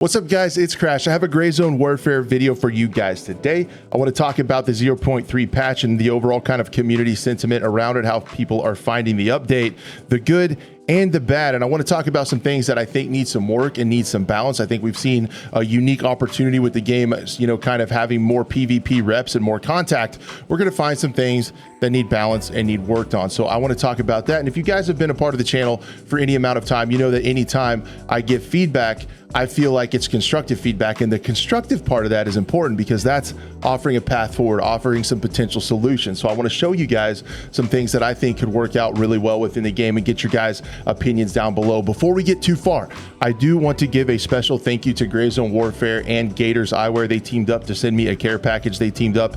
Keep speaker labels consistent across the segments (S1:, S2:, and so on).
S1: What's up, guys? It's Crash. I have a Gray Zone Warfare video for you guys today. I want to talk about the 0.3 patch and the overall kind of community sentiment around it, how people are finding the update, the good and the bad. And I want to talk about some things that I think need some work and need some balance. I think we've seen a unique opportunity with the game, kind of having more PvP reps and more contact. We're going to find some things that need balance and need worked on. So I want to talk about that. And if you guys have been a part of the channel for any amount of time, you know that anytime I give feedback, I feel like it's constructive feedback, and the constructive part of that is important because that's offering a path forward, offering some potential solutions. So I want to show you guys some things that I think could work out really well within the game and get your guys' opinions down below. Before we get too far, I do want to give a special thank you to Gray Zone Warfare and Gators Eyewear. They teamed up to send me a care package. They teamed up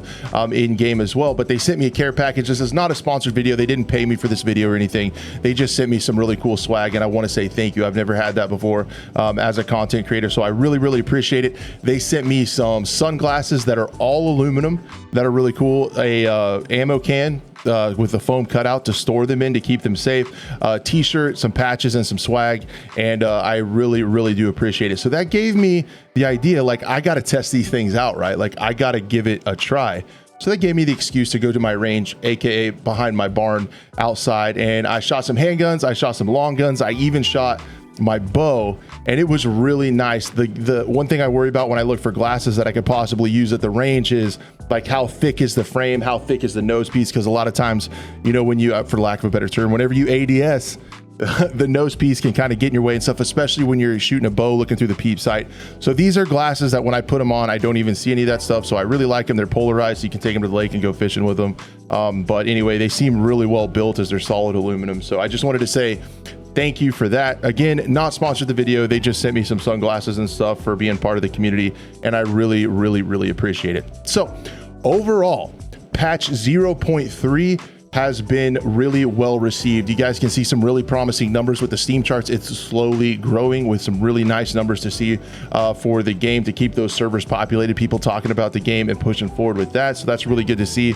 S1: in game as well, but they sent me a care package. This is not a sponsored video. They didn't pay me for this video or anything. They just sent me some really cool swag, and I want to say thank you. I've never had that before as a content creator, so I really appreciate it. They sent me some sunglasses that are all aluminum that are really cool, a ammo can with the foam cutout to store them in to keep them safe, t-shirt, some patches, and some swag, and I really do appreciate it. So that gave me the idea, like, I got to test these things out, right? Like, I got to give it a try. So that gave me the excuse to go to my range, aka behind my barn outside, and I shot some handguns, I shot some long guns, I even shot my bow, and it was really nice. The one thing I worry about when I look for glasses that I could possibly use at the range is like, how thick is the frame, how thick is the nose piece, because a lot of times, you know, when you, for lack of a better term, whenever you ADS, the nose piece can kind of get in your way and stuff, especially when you're shooting a bow looking through the peep sight. So these are glasses that when I put them on, I don't even see any of that stuff. So I really like them. They're polarized, so you can take them to the lake and go fishing with them. But anyway, they seem really well built as they're solid aluminum. So I just wanted to say thank you for that. Again, not sponsored the video. They just sent me some sunglasses and stuff for being part of the community, and I really appreciate it. So overall, patch 0.3 has been really well received. You guys can see some really promising numbers with the Steam charts. It's slowly growing with some really nice numbers to see for the game, to keep those servers populated, people talking about the game and pushing forward with that. So that's really good to see.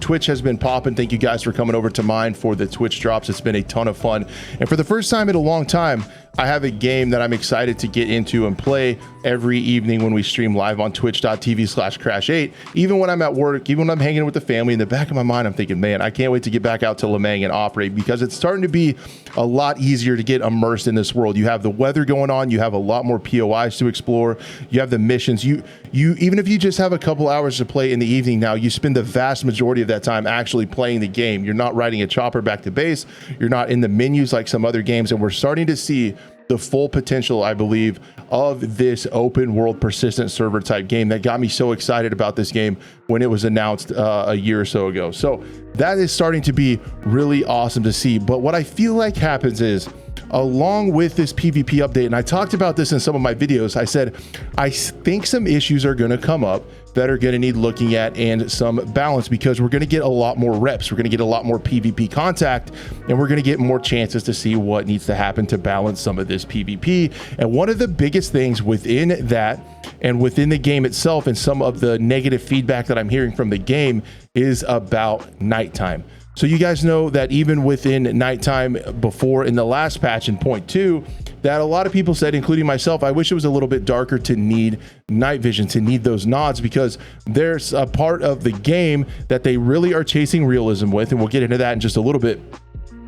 S1: Twitch has been popping. Thank you guys for coming over to mine for the Twitch drops. It's been a ton of fun. And for the first time in a long time, I have a game that I'm excited to get into and play every evening when we stream live on twitch.tv/crash8. Even when I'm at work, even when I'm hanging with the family, in the back of my mind, I'm thinking, man, I can't wait to get back out to Lemang and operate, because it's starting to be a lot easier to get immersed in this world. You have the weather going on. You have a lot more POIs to explore. You have the missions. You even if you just have a couple hours to play in the evening now, you spend the vast majority of that time actually playing the game. You're not riding a chopper back to base. You're not in the menus like some other games, and we're starting to see the full potential, I believe, of this open world persistent server type game that got me so excited about this game when it was announced a year or so ago. So that is starting to be really awesome to see. But what I feel like happens is, along with this PvP update, and I talked about this in some of my videos, I said, I think some issues are going to come up that are going to need looking at and some balance, because we're going to get a lot more reps. We're going to get a lot more PvP contact, and we're going to get more chances to see what needs to happen to balance some of this PvP. And one of the biggest things within that and within the game itself, and some of the negative feedback that I'm hearing from the game, is about nighttime. So you guys know that even within nighttime before, in the last patch in 0.2, that a lot of people said, including myself, I wish it was a little bit darker to need night vision, to need those nods, because there's a part of the game that they really are chasing realism with, and we'll get into that in just a little bit.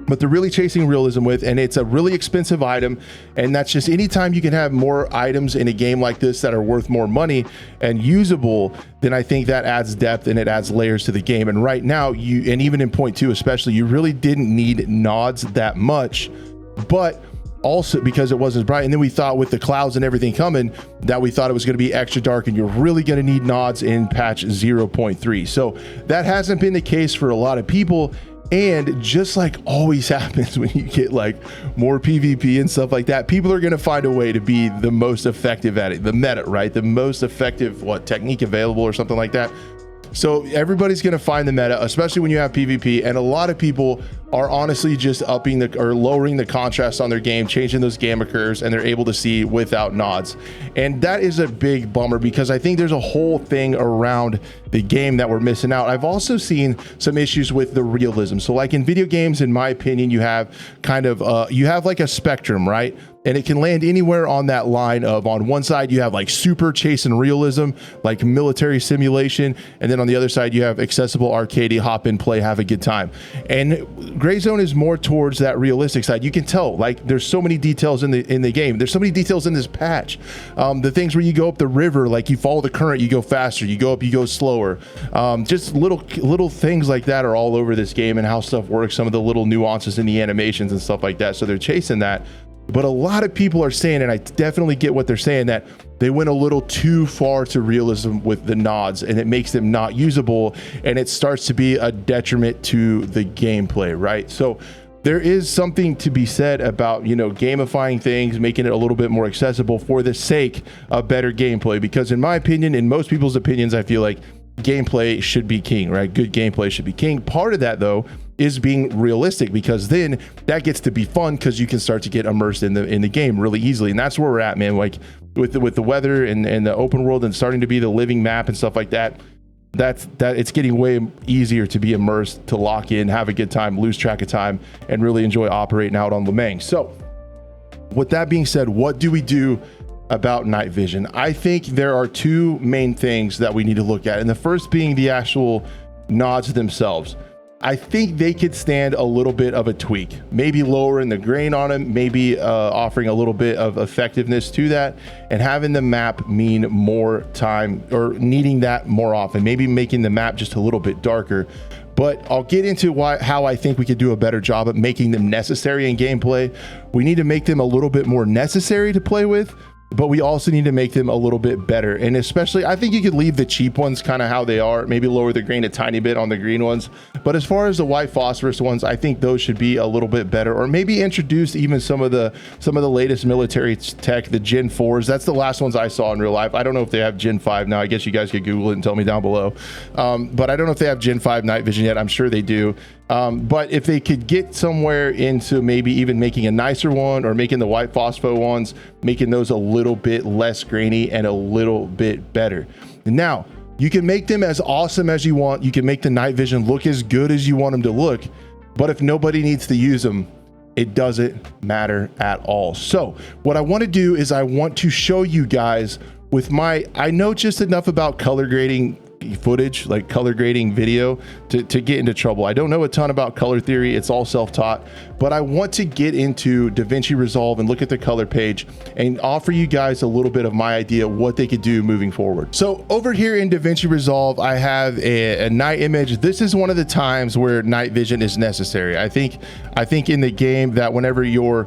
S1: But they're really chasing realism with, and it's a really expensive item. And that's just, anytime you can have more items in a game like this that are worth more money and usable, then I think that adds depth and it adds layers to the game. And right now, and even in 0.2 especially, you really didn't need nods that much, but also because it wasn't bright. And then we thought with the clouds and everything coming, that we thought it was going to be extra dark, and you're really going to need nods in patch 0.3. So that hasn't been the case for a lot of people. And just like always happens when you get like more PvP and stuff like that, people are going to find a way to be the most effective at it. The meta, right? The most effective technique available or something like that. So everybody's going to find the meta, especially when you have PvP, and a lot of people are honestly just upping or lowering the contrast on their game, changing those gamma curves, and they're able to see without nods. And that is a big bummer because I think there's a whole thing around the game that we're missing out. I've also seen some issues with the realism. So like in video games, in my opinion, you have kind of you have like a spectrum, right? And it can land anywhere on that line of, on one side you have like super chase and realism, like military simulation, and then on the other side you have accessible arcadey, hop in, play, have a good time. And Grayzone is more towards that realistic side. You can tell, like, there's so many details in the game. There's so many details in this patch. The things where you go up the river, like you follow the current, you go faster, you go up, you go slower. Just little things like that are all over this game, and how stuff works, some of the little nuances in the animations and stuff like that. So they're chasing that. But a lot of people are saying, and I definitely get what they're saying, that they went a little too far to realism with the nods, and it makes them not usable, and it starts to be a detriment to the gameplay, right? So there is something to be said about, you know, gamifying things, making it a little bit more accessible for the sake of better gameplay. Because in my opinion, in most people's opinions, I feel like gameplay should be king, right? Good gameplay should be king. Part of that, though, is being realistic, because then that gets to be fun, because you can start to get immersed in the game really easily. And that's where we're at, man. Like with the weather and the open world, and starting to be the living map and stuff like that, that it's getting way easier to be immersed, to lock in, have a good time, lose track of time, and really enjoy operating out on Lemang. So with that being said, what do we do about night vision? I think there are two main things that we need to look at, and the first being the actual nods themselves. I think they could stand a little bit of a tweak, maybe lowering the grain on them, maybe offering a little bit of effectiveness to that, and having the map mean more time, or needing that more often, maybe making the map just a little bit darker. But I'll get into how I think we could do a better job at making them necessary in gameplay. We need to make them a little bit more necessary to play with, but we also need to make them a little bit better. And especially, I think you could leave the cheap ones kind of how they are, maybe lower the grain a tiny bit on the green ones. But as far as the white phosphorus ones, I think those should be a little bit better, or maybe introduce even some of the latest military tech, the Gen 4s. That's the last ones I saw in real life. I don't know if they have Gen 5 now. I guess you guys could Google it and tell me down below. But I don't know if they have Gen 5 night vision yet. I'm sure they do. But if they could get somewhere into maybe even making a nicer one, or making the white phospho ones, making those a little bit less grainy and a little bit better. Now, you can make them as awesome as you want. You can make the night vision look as good as you want them to look. But if nobody needs to use them, it doesn't matter at all. So what I want to do is I want to show you guys with I know just enough about color grading footage, like color grading video, to get into trouble. I don't know a ton about color theory. It's all self-taught, but I want to get into DaVinci Resolve and look at the color page and offer you guys a little bit of my idea what they could do moving forward. So over here in DaVinci Resolve, I have a night image. This is one of the times where night vision is necessary. I think in the game that whenever you're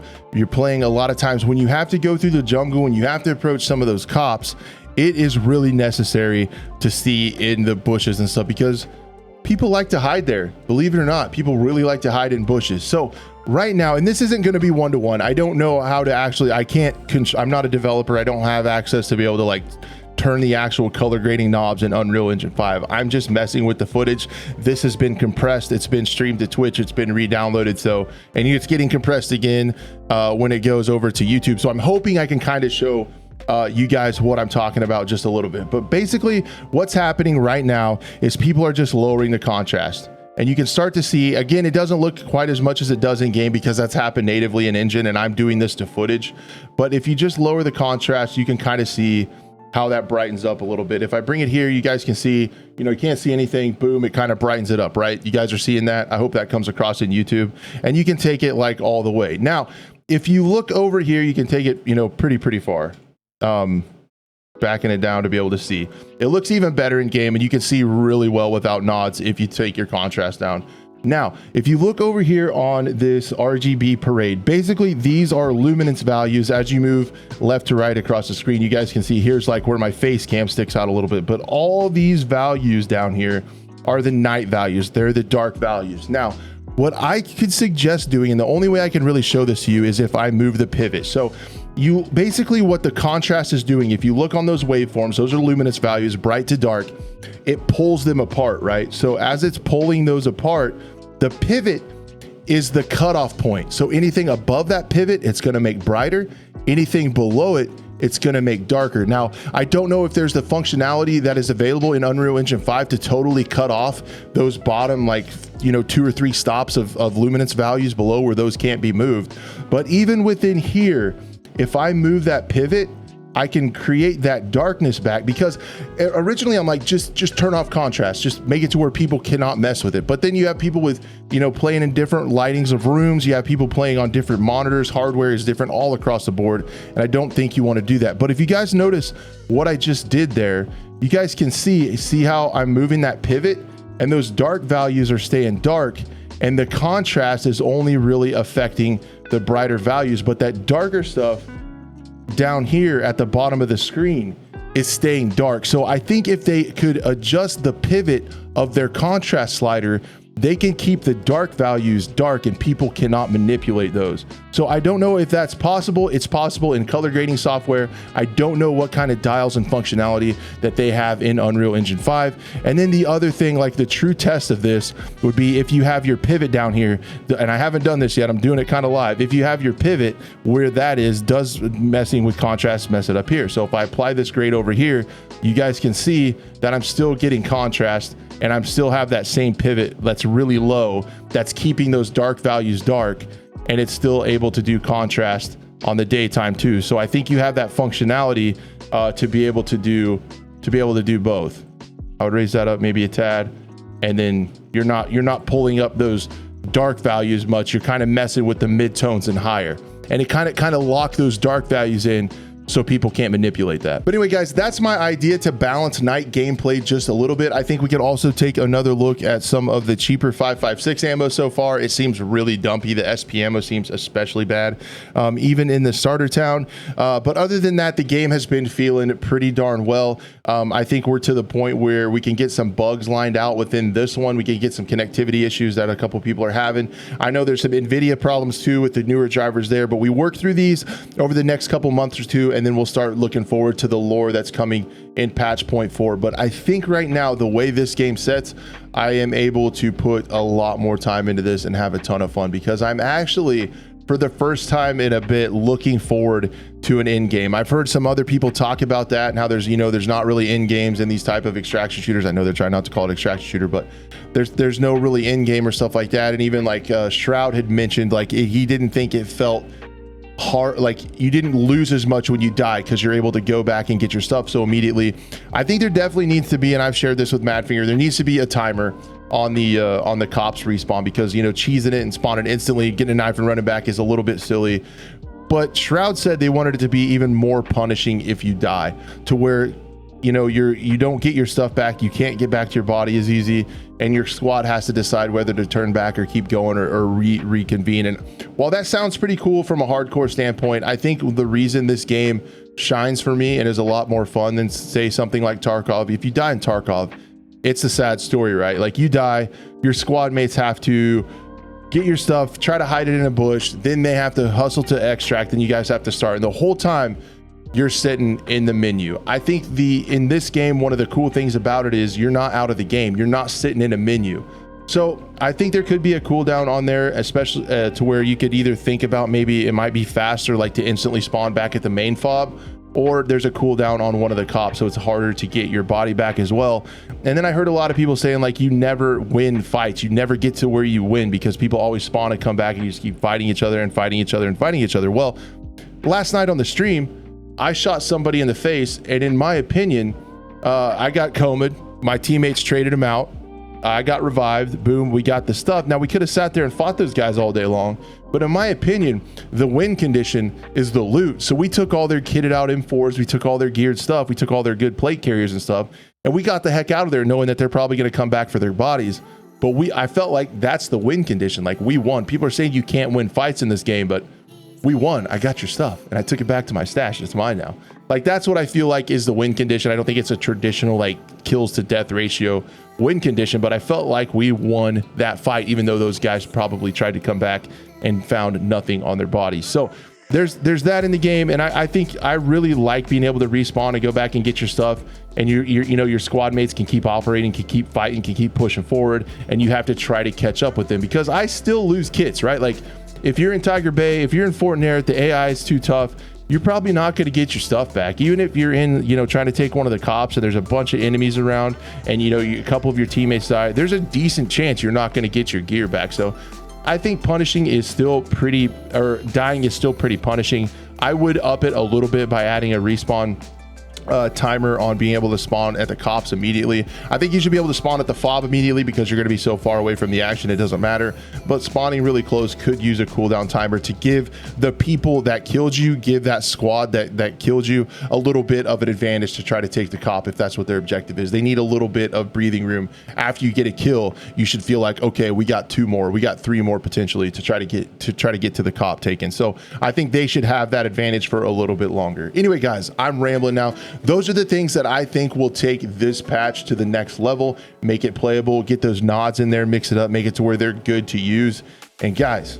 S1: playing, a lot of times when you have to go through the jungle and you have to approach some of those cops, it is really necessary to see in the bushes and stuff, because people like to hide there. Believe it or not, people really like to hide in bushes. So right now, and this isn't going to be one-to-one. I don't know how to actually, I'm not a developer. I don't have access to be able to like turn the actual color grading knobs in Unreal Engine 5. I'm just messing with the footage. This has been compressed. It's been streamed to Twitch. It's been re-downloaded. So, and it's getting compressed again when it goes over to YouTube. So I'm hoping I can kind of show you guys what I'm talking about just a little bit. But basically what's happening right now is people are just lowering the contrast, and you can start to see, again, it doesn't look quite as much as it does in game because that's happened natively in engine, and I'm doing this to footage. But if you just lower the contrast, you can kind of see how that brightens up a little bit. If I bring it here, you guys can see, you know, you can't see anything, boom, it kind of brightens it up, right? You guys are seeing that. I hope that comes across in YouTube, and you can take it like all the way. Now, if you look over here, you can take it, you know, pretty far. Backing it down to be able to see. It looks even better in game, and you can see really well without nods if you take your contrast down. Now, if you look over here on this RGB parade, basically these are luminance values as you move left to right across the screen. You guys can see here's like where my face cam sticks out a little bit, but all these values down here are the night values. They're the dark values. Now, what I could suggest doing, and the only way I can really show this to you, is if I move the pivot. So you basically, what the contrast is doing, if you look on those waveforms, those are luminance values, bright to dark, it pulls them apart, right? So as it's pulling those apart, the pivot is the cutoff point. So anything above that pivot, it's going to make brighter. Anything below it, it's going to make darker. Now, I don't know if there's the functionality that is available in Unreal Engine 5 to totally cut off those bottom, like, you know, 2 or 3 stops of luminance values below where those can't be moved. But even within here, if I move that pivot, I can create that darkness back, because originally I'm like, just turn off contrast, just make it to where people cannot mess with it. But then you have people with, you know, playing in different lightings of rooms. You have people playing on different monitors. Hardware is different all across the board. And I don't think you want to do that. But if you guys notice what I just did there, you guys can see how I'm moving that pivot, and those dark values are staying dark, and the contrast is only really affecting the brighter values. But that darker stuff down here at the bottom of the screen is staying dark. So I think if they could adjust the pivot of their contrast slider, they can keep the dark values dark and people cannot manipulate those. So I don't know if that's possible. It's possible in color grading software. I don't know what kind of dials and functionality that they have in Unreal Engine 5. And then the other thing, like the true test of this would be if you have your pivot down here, and I haven't done this yet, I'm doing it kind of live. If you have your pivot where that is, does messing with contrast mess it up here? So if I apply this grade over here, you guys can see that I'm still getting contrast, and I'm still have that same pivot that's really low, that's keeping those dark values dark, and it's still able to do contrast on the daytime too. So I think you have that functionality to be able to do both. I would raise that up maybe a tad, and then you're not pulling up those dark values much. You're kind of messing with the mid-tones and higher, and it kind of lock those dark values in so people can't manipulate that. But anyway, guys, that's my idea to balance night gameplay just a little bit. I think we could also take another look at some of the cheaper 5.56 ammo so far. It seems really dumpy. The SP ammo seems especially bad, even in the starter town. But other than that, the game has been feeling pretty darn well. I think we're to the point where we can get some bugs lined out within this one. We can get some connectivity issues that a couple people are having. I know there's some NVIDIA problems too with the newer drivers there, but we work through these over the next couple months or two, and then we'll start looking forward to the lore that's coming in patch 0.4. But I think right now, the way this game sets, I am able to put a lot more time into this and have a ton of fun, because I'm actually, for the first time in a bit, looking forward to an end game. I've heard some other people talk about that and how there's, you know, there's not really end games in these type of extraction shooters. I know they're trying not to call it extraction shooter, but there's no really end game or stuff like that. And even like Shroud had mentioned, like he didn't think it felt hard, like you didn't lose as much when you die because you're able to go back and get your stuff so immediately. I think there definitely needs to be, and I've shared this with Madfinger, there needs to be a timer on the cops respawn, because, you know, cheesing it and spawning instantly, getting a knife and running back is a little bit silly. But Shroud said they wanted it to be even more punishing if you die, to where, you know, you don't get your stuff back, you can't get back to your body as easy, and your squad has to decide whether to turn back or keep going or reconvene. And while that sounds pretty cool from a hardcore standpoint, I think the reason this game shines for me and is a lot more fun than, say, something like Tarkov. If you die in Tarkov, it's a sad story, right? Like, you die, your squad mates have to get your stuff, try to hide it in a bush, then they have to hustle to extract, and you guys have to start. And the whole time you're sitting in the menu. I think in this game, one of the cool things about it is you're not out of the game. You're not sitting in a menu. So I think there could be a cooldown on there, especially to where you could either think about maybe it might be faster, like to instantly spawn back at the main fob, or there's a cooldown on one of the cops, so it's harder to get your body back as well. And then I heard a lot of people saying, like, you never win fights. You never get to where you win because people always spawn and come back and you just keep fighting each other and fighting each other and fighting each other. Well, last night on the stream, I shot somebody in the face, and in my opinion, I got combed. My teammates traded him out. I got revived. Boom, we got the stuff. Now, we could have sat there and fought those guys all day long, but in my opinion, the win condition is the loot. So we took all their kitted out M4s, we took all their geared stuff, we took all their good plate carriers and stuff, and we got the heck out of there knowing that they're probably going to come back for their bodies. But I felt like that's the win condition. Like, we won. People are saying you can't win fights in this game, but we won. I got your stuff and I took it back to my stash. It's mine now. Like, that's what I feel like is the win condition. I don't think it's a traditional, like, kills to death ratio win condition, but I felt like we won that fight, even though those guys probably tried to come back and found nothing on their bodies. So there's that in the game. And I think I really like being able to respawn and go back and get your stuff. And your squad mates can keep operating, can keep fighting, can keep pushing forward. And you have to try to catch up with them, because I still lose kits, right? Like if you're in Tiger Bay, if you're in Fort Nare, the AI is too tough. You're probably not going to get your stuff back. Even if you're in, trying to take one of the cops and there's a bunch of enemies around and, a couple of your teammates die, there's a decent chance you're not going to get your gear back. So I think punishing is still pretty, or dying is still pretty punishing. I would up it a little bit by adding a respawn timer on being able to spawn at the cops immediately. I think you should be able to spawn at the fob immediately, because you're going to be so far away from the action, it doesn't matter. But spawning really close could use a cooldown timer to give the people that killed you, give that squad that killed you a little bit of an advantage to try to take the cop if that's what their objective is. They need a little bit of breathing room. After you get a kill, you should feel like, okay, we got 2 more, we got 3 more potentially to try to get to the cop taken. So I think they should have that advantage for a little bit longer. Anyway, guys, I'm rambling now. Those are the things that I think will take this patch to the next level, make it playable, get those nods in there, mix it up, make it to where they're good to use. And guys,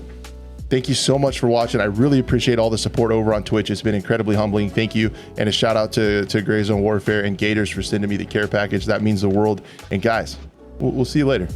S1: thank you so much for watching. I really appreciate all the support over on Twitch. It's been incredibly humbling. Thank you. And a shout out to Gray Zone Warfare and Gators for sending me the care package. That means the world. And guys, we'll see you later.